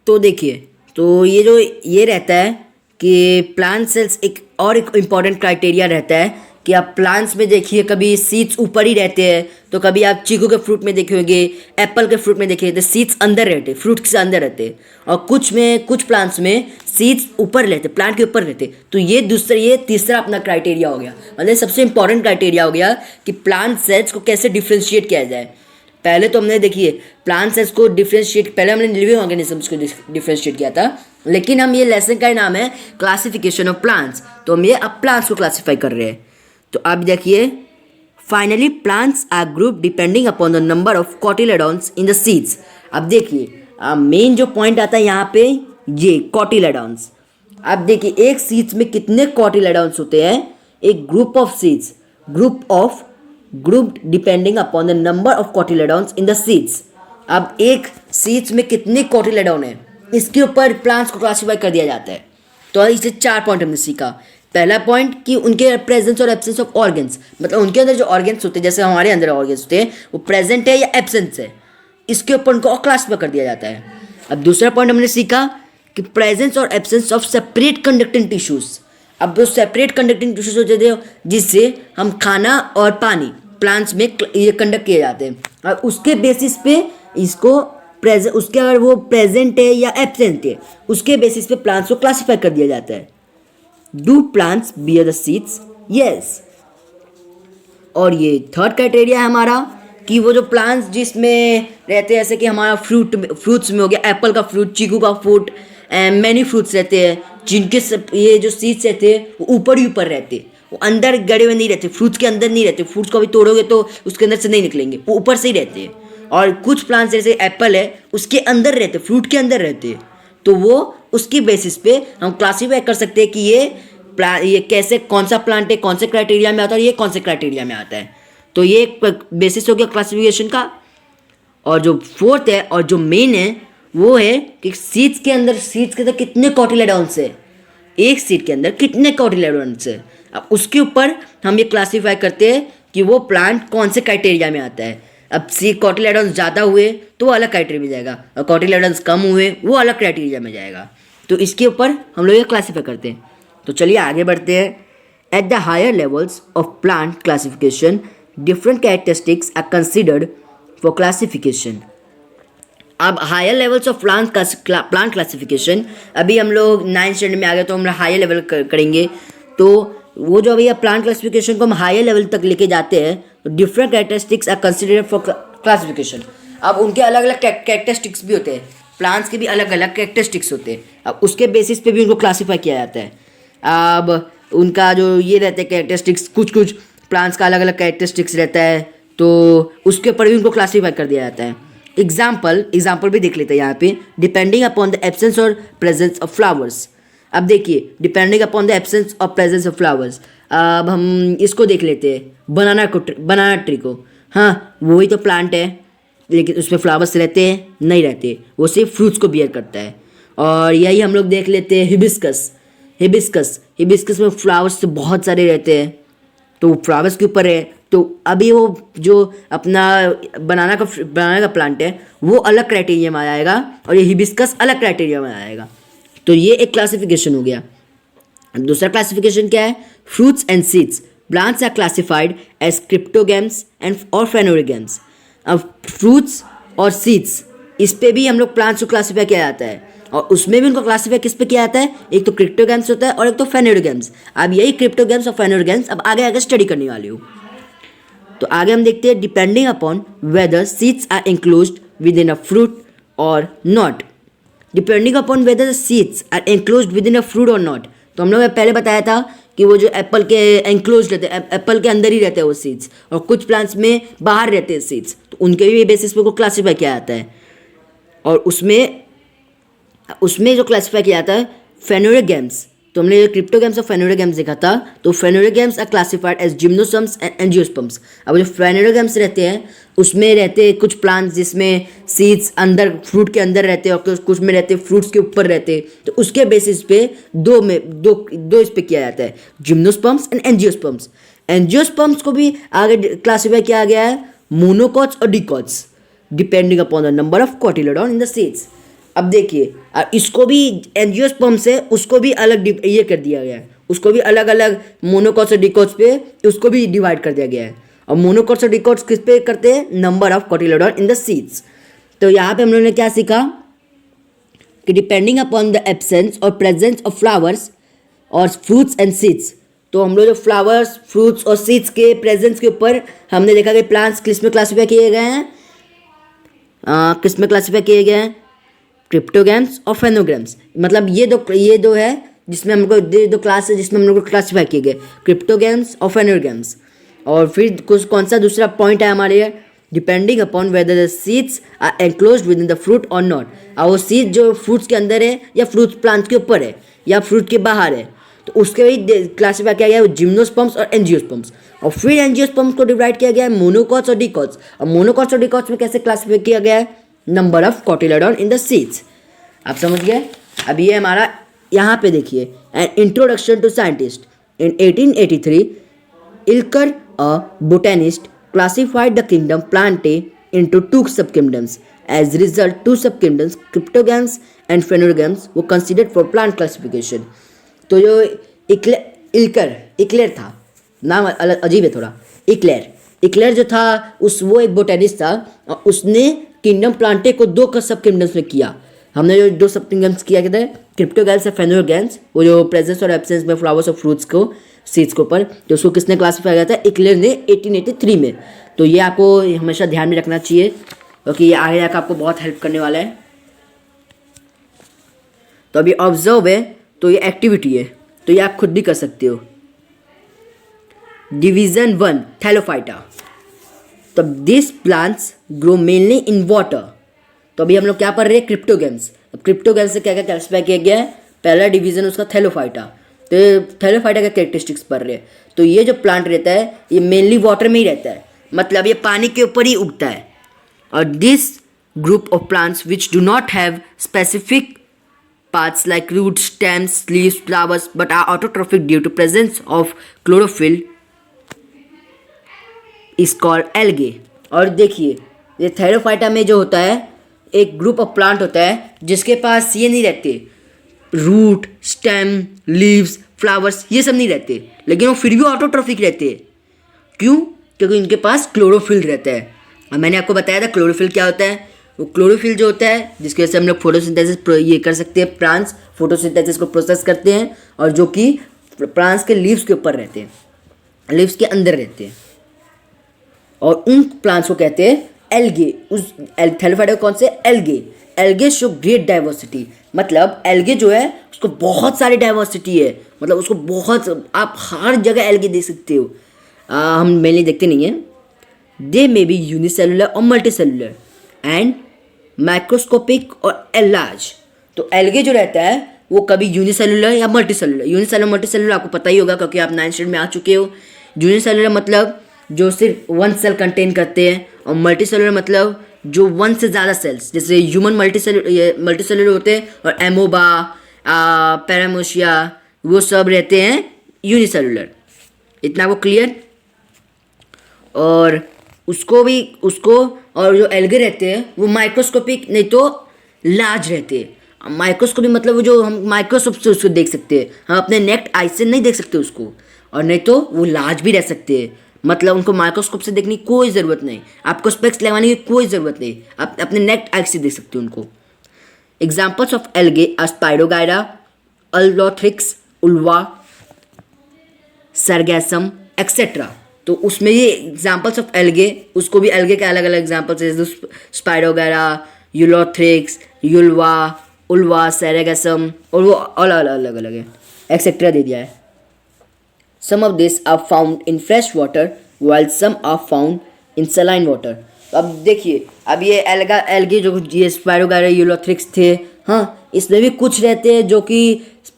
तो देखिए, तो ये रहता है कि प्लांट सेल्स एक इम्पॉर्टेंट क्राइटेरिया रहता है कि आप प्लांट्स में देखिए कभी सीड्स ऊपर ही रहते हैं, तो कभी आप चीकू के फ्रूट में देखे होंगे, एप्पल के फ्रूट में देखे तो सीड्स अंदर रहते, फ्रूट से अंदर रहते, और कुछ प्लांट्स में सीड्स ऊपर रहते, प्लांट के ऊपर रहते। तो ये तीसरा अपना क्राइटेरिया हो गया, मतलब सबसे इंपॉर्टेंट क्राइटेरिया हो गया कि प्लांट सेल्स को कैसे डिफ्रेंशिएट किया जाए। पहले तो हमने देखिए प्लांट सेल्स को डिफ्रेंशिएट, पहले हमने लिविंग ऑर्गेनिजम्स को डिफ्रेंशिएट किया था, लेकिन हम ये लेसन का नाम है क्लासिफिकेशन ऑफ प्लांट्स, तो हम ये अब प्लांट्स को क्लासीफाई कर रहे हैं। तो अब देखिए, finally plants are group depending upon the number of cotyledons in the seeds. अब देखिए मेन जो पॉइंट आता है यहाँ पे, ये कॉटिलेडॉन्स। अब देखिए एक सीड्स में कितने कॉटिलेडॉन्स होते हैं, एक group of seeds, group depending upon the number of cotyledons in the seeds. अब एक सीड्स में कितने कॉटिलेडॉन है, इसके ऊपर प्लांट्स को क्लासीफाई कर दिया जाता है। तो इसे 4 पॉइंट हमने सीखा। पहला पॉइंट कि उनके प्रेजेंस और एब्सेंस ऑफ ऑर्गन्स, मतलब उनके अंदर जो ऑर्गन्स होते हैं, जैसे हमारे अंदर ऑर्गन्स होते हैं, वो प्रेजेंट है या एब्सेंस है, इसके ऊपर उनको क्लासीफाई कर दिया जाता है। अब दूसरा पॉइंट हमने सीखा कि प्रेजेंस और absence of separate conducting tissues. अब जो सेपरेट कंडक्टिंग टिश्यूज होते हैं जिससे हम खाना और पानी प्लांट्स में ये कंडक्ट किए जाते हैं, और उसके बेसिस पे इसको उसके अगर वो प्रेजेंट है या एब्सेंट है, उसके बेसिस पे प्लांट्स को क्लासीफाई कर दिया जाता है। Do plants bear the seeds? Yes. और ये थर्ड क्राइटेरिया है हमारा कि वो जो प्लांट्स जिसमें रहते हैं, जैसे कि हमारा फ्रूट्स में हो गया एप्पल का फ्रूट, चीकू का फ्रूट, मैनी फ्रूट्स रहते हैं जिनके ये जो सीड्स रहते हैं वो ऊपर ही ऊपर रहते हैं, वो अंदर गड़े हुए नहीं रहते, फ्रूट्स के अंदर नहीं रहते, फ्रूट्स को अभी तोड़ोगे तो उसके अंदर से नहीं निकलेंगे, वो ऊपर से ही रहते हैं। और कुछ प्लांट्स जैसे एप्पल है उसके अंदर रहते, फ्रूट के अंदर रहते हैं, तो वो उसकी बेसिस पे हम क्लासीफाई कर सकते हैं कि ये कैसे, कौन सा प्लांट है, कौन से क्राइटेरिया में आता है और ये कौन से क्राइटेरिया में आता है। तो ये एक बेसिस हो गया क्लासिफिकेशन का। और जो फोर्थ है और जो मेन है वो है कि सीड्स के अंदर कितने कॉटिलेडॉन्स है, एक सीड के अंदर कितने कॉटिलेडॉन्स है। अब उसके ऊपर हम ये क्लासीफाई करते हैं कि वो प्लांट कौन से क्राइटेरिया में आता है। अब सीड कॉटिलेडॉन्स ज़्यादा हुए तो वो अलग क्राइटेरिया में जाएगा, और कॉटिलेडॉन्स कम हुए वो अलग क्राइटेरिया में जाएगा। तो इसके ऊपर हम लोग ये क्लासीफाई करते हैं। तो चलिए आगे बढ़ते हैं। At the higher levels of plant classification different characteristics are considered for classification. अब higher levels of plant classification, अभी हम लोग 9th स्टैंडर्ड में आ गए तो हम हायर लेवल करेंगे। तो वो जो अभी प्लांट क्लासिफिकेशन को हम हायर लेवल तक लेके जाते हैं, तो different characteristics are considered for classification. अब उनके अलग अलग कैरेक्टरिस्टिक्स भी होते हैं, प्लांट्स के भी अलग अलग कैरेक्टरिस्टिक्स होते हैं, अब उसके बेसिस पे भी उनको क्लासीफाई किया जाता है। अब उनका जो ये रहते हैं कैरेक्टरिस्टिक्स, कुछ प्लांट्स का अलग अलग कैरेक्टरिस्टिक्स रहता है, तो उसके ऊपर भी उनको क्लासीफाई कर दिया जाता है। एग्जाम्पल भी देख लेते हैं यहाँ पे। डिपेंडिंग अपॉन द एब्सेंस और प्रेजेंस ऑफ फ्लावर्स। अब देखिए डिपेंडिंग अपॉन द एब्सेंस और प्रेजेंस ऑफ फ्लावर्स, अब हम इसको देख लेते हैं, बनाना ट्री को। हाँ वही तो प्लांट है, लेकिन उसमें फ्लावर्स रहते हैं? नहीं रहते, वो सिर्फ फ्रूट्स को बियर करता है। और यही हम लोग देख लेते हैं हिबिस्कस में फ्लावर्स तो बहुत सारे रहते हैं, तो वो फ्लावर्स के ऊपर है। तो अभी वो जो अपना बनाना का प्लांट है वो अलग क्राइटेरिया में आएगा, और ये हिबिस्कस अलग क्राइटेरिया में आएगा। तो ये एक क्लासिफिकेशन हो गया। दूसरा क्लासिफिकेशन क्या है? Fruits and seeds. Plants are classified as cryptogams and और फेनोरिगेम्स। अब फ्रूट्स और सीड्स, इस पे भी हम लोग प्लांट्स को क्लासीफाई किया जाता है, और उसमें भी उनको क्लासीफाई किस पे किया जाता है? एक तो क्रिप्टोगेम्स होता है और एक तो फेनोरिगेम्स। अब यही क्रिप्टोगेम्स और फेनोरिगेम्स अब आगे स्टडी करने वाली हूँ। तो आगे हम देखते हैं depending upon whether seeds are enclosed within a fruit और not. Depending upon whether seeds are enclosed within a fruit और नॉट। तो हम लोग पहले बताया था कि वो जो एप्पल के एंक्लोज रहते हैं, एप्पल के अंदर ही रहते हैं वो सीड्स, और कुछ प्लांट्स में बाहर रहते हैं सीड्स, तो उनके भी बेसिस पे को क्लासीफाई किया जाता है। और उसमें जो क्लासीफाई किया जाता है फेनोरिगेम्स। तो हमने क्रिप्टोगेम्स और फेनोरिगेम्स देखा था। तो phanerogams are classified as gymnosperms and angiosperms. अब जो फेनोरिगेम्स रहते हैं उसमें रहते हैं कुछ प्लांट्स जिसमें सीड्स अंदर फ्रूट के अंदर रहते हैं, और कुछ में रहते हैं फ्रूट्स के ऊपर रहते हैं। तो उसके बेसिस पे दो इस पे किया जाता है, जिम्नोस्पर्म्स एंड एंजियोस्पर्म्स। एंजियोस्पर्म्स को भी आगे क्लासीफाई किया गया है मोनोकॉट्स और dicots, depending upon the number of cotyledon in the seeds. अब देखिए, इसको भी एंजियोस्पर्म से उसको भी अलग ये कर दिया गया है, उसको भी अलग अलग मोनोकॉट्स और डिकॉट्स पे उसको भी डिवाइड कर दिया गया है। और मोनोकॉट्स और डिकॉट्स किस पे करते हैं? Number of cotyledon in the seeds. तो यहाँ पे हम लोगों ने क्या सीखा कि डिपेंडिंग अपॉन द एब्सेंस और प्रेजेंस ऑफ फ्लावर्स और फ्रूट्स एंड सीड्स, तो हम लोग जो फ्लावर्स, फ्रूट्स और सीड्स के प्रेजेंस के ऊपर हमने देखा कि प्लांट्स किस में क्लासीफाई किए गए हैं, किस में क्लासीफाई किए गए हैं? क्रिप्टोगैम्स और फेनोग्राम्स। मतलब ये दो है जिसमें हमको दो क्लास है जिसमें हम लोग को क्लासीफाई किए गए, क्रिप्टोगैम्स और फेनोग्राम्स। और फिर कुछ कौन सा दूसरा पॉइंट है हमारे लिए? Depending upon whether the seeds are enclosed within the fruit और नॉट। और वो सीड जो फ्रूट्स के अंदर है या फ्रूट प्लांट के ऊपर है या फ्रूट के बाहर है, तो उसके भी क्लासीफाई किया गया है जिम्नोस्पर्म्स और एंजियोस्पर्म्स। और फिर एंजियोस्पर्म्स को डिवाइड किया गया है मोनोकॉट्स और डिकॉट्स। और मोनोकॉट्स और डिकॉट्स में कैसे क्लासीफाई किया गया है? Number of cotyledon in the seeds. आप समझ गए? अब ये हमारा यहाँ पे देखिए, an introduction to scientist. In 1883 इल्कर a botanist classified the kingdom plantae into two subkingdoms. As a result, two subkingdoms, cryptogams and phanerogams, were considered for plant classification. तो जो इक्लेर था, नाम अजीब है थोड़ा, इक्लेर जो था वो एक बोटेनिस्ट था और उसने किंगडम प्लांटे को दो सब किंगडम्स में किया। हमने जो दो सब किंगडम्स किया कहते हैं क्रिप्टोगैम्स और फेनोगैम्स, वो जो प्रेजेंस और एब्सेंस में फ्लावर्स और फ्रूट्स को सीड्स के ऊपर, तो उसको किसने क्लासीफाई किया था? इक्लेर ने 1883 में। तो ये आपको हमेशा ध्यान में रखना चाहिए क्योंकि ये आगे जाकर आपको बहुत हेल्प करने वाला है। तो अभी ऑब्जर्व है, तो ये एक्टिविटी है, तो ये आप खुद भी कर सकते हो। Division 1 thallophyta. तो this plants grow mainly in water. तो अभी हम लोग क्या पढ़ रहे हैं? क्रिप्टोगैम्स। अब क्रिप्टोगैम्स से क्या क्या क्लासीफाई किया गया है? पहला डिवीजन उसका थैलोफाइटा। तो थैलोफाइटा का कैरेक्टरिस्टिक्स पढ़ रहे हैं। तो ये जो प्लांट रहता है ये मेनली वाटर में ही रहता है, मतलब ये पानी के ऊपर ही उगता है। और this group of plants which do not have specific parts like roots, stems, leaves, flowers but are autotrophic due to presence of chlorophyll is called algae. और देखिए, ये थैलोफाइटा में जो होता है एक ग्रुप ऑफ प्लांट होता है जिसके पास ये नहीं रहते, रूट, स्टेम, लीव्स, फ्लावर्स, ये सब नहीं रहते, लेकिन वो फिर भी ऑटोट्रॉफिक रहते हैं। क्यों? क्योंकि इनके पास क्लोरोफिल रहता है। और मैंने आपको बताया था क्लोरोफिल क्या होता है। वो क्लोरोफिल जो होता है जिसकी वजह से हम लोग फोटोसिंथेसिस ये कर सकते हैं, प्लांट्स फोटोसिंथेसिस को प्रोसेस करते हैं, और जो कि प्लांट्स के लीव्स के ऊपर रहते हैं, लीव्स के अंदर रहते हैं, और उन प्लांट्स को कहते हैं एल्गे। उस थैलोफाइटा कौन से? Algae. Algae show great diversity, मतलब एल्गे जो है उसको बहुत सारी डाइवर्सिटी है, मतलब उसको बहुत, आप हर जगह एल्गे देख सकते हो। हम मेनली देखते नहीं हैं। दे मे बी यूनिसेलुलर और मल्टीसेलुलर एंड माइक्रोस्कोपिक और एलार्ज। तो एल्गे जो रहता है वो कभी यूनिसेलुलर या मल्टीसेलुलर, यूनिसेलुलर मल्टीसेलुलर आपको पता ही होगा क्योंकि आप 9th स्टैंडर्ड में आ चुके हो। यूनिसेलुलर मतलब जो सिर्फ 1 सेल कंटेन करते हैं, और मल्टीसेलुलर मतलब जो 1 से ज़्यादा सेल्स, जैसे ह्यूमन मल्टीसेलुलर होते हैं, और एमोबा, पैरामोशिया, वो सब रहते हैं यूनिसेलुलर। इतना वो क्लियर? और उसको और जो एल्गे रहते हैं वो माइक्रोस्कोपिक नहीं तो लार्ज रहते हैं। माइक्रोस्कोपिक मतलब वो जो हम माइक्रोस्कोप से उसको देख सकते हैं, हम अपने नेक्ट आई से नहीं देख सकते उसको, और नहीं तो वो लार्ज भी रह सकते हैं, मतलब उनको माइक्रोस्कोप से देखने की कोई ज़रूरत नहीं, आपको स्पेक्स लगाने की कोई ज़रूरत नहीं, आप अपने नेक्ट आई से देख सकते हो उनको। Examples of algae are spirogyra, ulothrix, ulva, sargassum et cetera. तो उसमें ये एग्जाम्पल्स ऑफ एल्गे, उसको भी एल्गे के अलग अलग एग्जाम्पल्स है, जैसे स्पाइरोगायरा, यूलोथ्रिक्स, युल्वा, उल्वा, सेरेगसम, और वो अलग अलग है, एक्सेट्रा दे दिया है। Some of these are found in fresh water while some are found in saline water. तो अब देखिए, अब ये एल्गे जो ये स्पाइरोगायरा, यूलोथ्रिक्स थे, हाँ, इसमें भी कुछ रहते हैं जो कि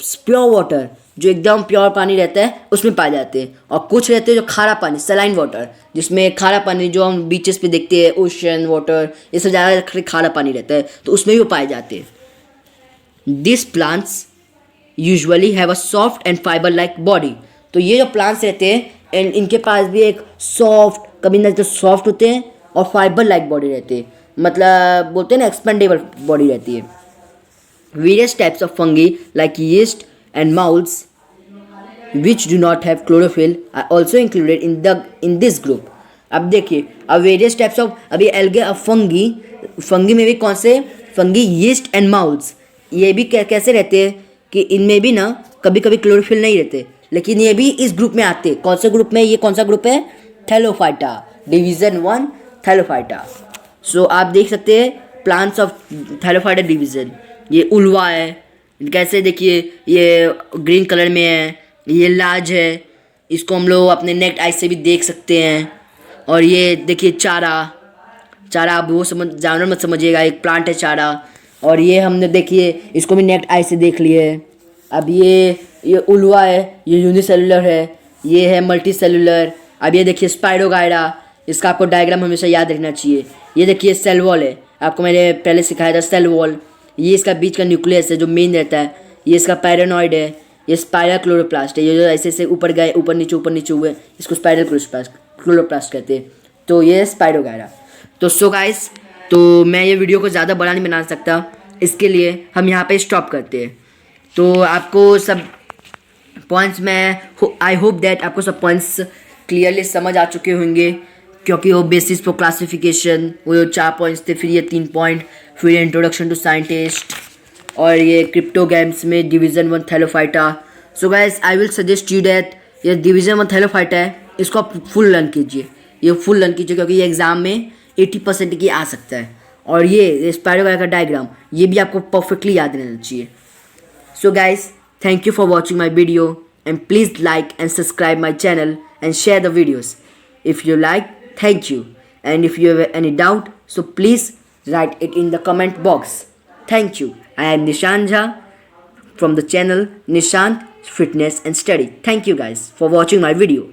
प्योर वाटर, जो एकदम प्योर पानी रहता है उसमें पाए जाते हैं, और कुछ रहते हैं जो खारा पानी, सलाइन वाटर, जिसमें खारा पानी जो हम बीचेस पे देखते हैं, ओशन वाटर, ये सब ज़्यादा खारा पानी रहता है, तो उसमें भी वो पाए जाते हैं। This plants usually have a soft and fibre like body. तो ये जो प्लांट्स रहते हैं एंड इनके पास भी एक सॉफ्ट, कभी ना तो सॉफ्ट होते हैं और फाइबर लाइक बॉडी रहती है, मतलब बोलते हैं ना एक्सपेंडेबल बॉडी रहती है। various types of fungi like yeast and molds which do not have chlorophyll are also included in this group. अब देखिए, अब वेरियस टाइप्स ऑफ, अभी एल्गे, अब फंगी में भी कौन से फंगी, यीस्ट एंड माउल्स, ये भी कैसे रहते हैं कि इनमें भी ना कभी कभी क्लोरोफिल नहीं रहते, लेकिन ये भी इस ग्रुप में आते हैं. कौन से ग्रुप में, ये कौन सा ग्रुप है, थैलोफाइटा, डिवीजन 1 थैलोफाइटा. सो आप देख सकते हैं प्लांट्स ऑफ थैलोफाइटा डिवीजन. ये उल्वा है, कैसे देखिए ये ग्रीन कलर में है, ये लार्ज है, इसको हम लोग अपने नेक्ड आई से भी देख सकते हैं. और ये देखिए चारा, आप वो समझ, जानवर मत समझिएगा, एक प्लांट है चारा. और ये हमने देखिए इसको भी नेक्ड आई से देख लिए. अब ये उल्वा है, ये यूनिसेलुलर है, ये है मल्टी सेलुलर. अब ये देखिए स्पाइरोगाइरा, इसका आपको डायग्राम हमेशा याद रखना चाहिए. ये देखिए सेल वॉल है, आपको मैंने पहले सिखाया था सेल वॉल. ये इसका बीच का न्यूक्लियस है जो मेन रहता है. ये इसका पैरानॉइड है. ये स्पाइरल क्लोरोप्लास्ट है, ये जो ऐसे ऐसे ऊपर गए, ऊपर नीचे हुए, इसको स्पाइरल क्लोरोप्लास्ट कहते हैं. तो ये स्पाइरोगाइरा. तो सो गाइस, तो मैं ये वीडियो को ज़्यादा बड़ा नहीं बना सकता, इसके लिए हम यहाँ पे स्टॉप करते हैं. तो आपको सब पॉइंट्स, मैं आई होप दैट आपको सब पॉइंट्स क्लियरली समझ आ चुके होंगे, क्योंकि वो बेसिस फॉर क्लासिफिकेशन, वो जो 4 पॉइंट्स थे, फिर ये 3 पॉइंट, फिर इंट्रोडक्शन टू साइंटिस्ट, और ये क्रिप्टोगैम्स में division 1 Thallophyta. So guys, I will suggest you that ये डिवीजन 1 थैलोफाइटा है, इसको आप फुल लर्न कीजिए. ये फुल लर्न कीजिए क्योंकि ये एग्जाम में 80% की आ सकता है. और ये स्पाइरोगाइरा का डायग्राम, ये भी आपको परफेक्टली याद रहना चाहिए. So guys, thank you for watching my video, and please like and subscribe my channel and share the videos. If you like, thank you. And if you have any doubt, so please write it in the comment box. Thank you. I am Nishant Jha from the channel Nishant Fitness and Study. Thank you guys for watching my video.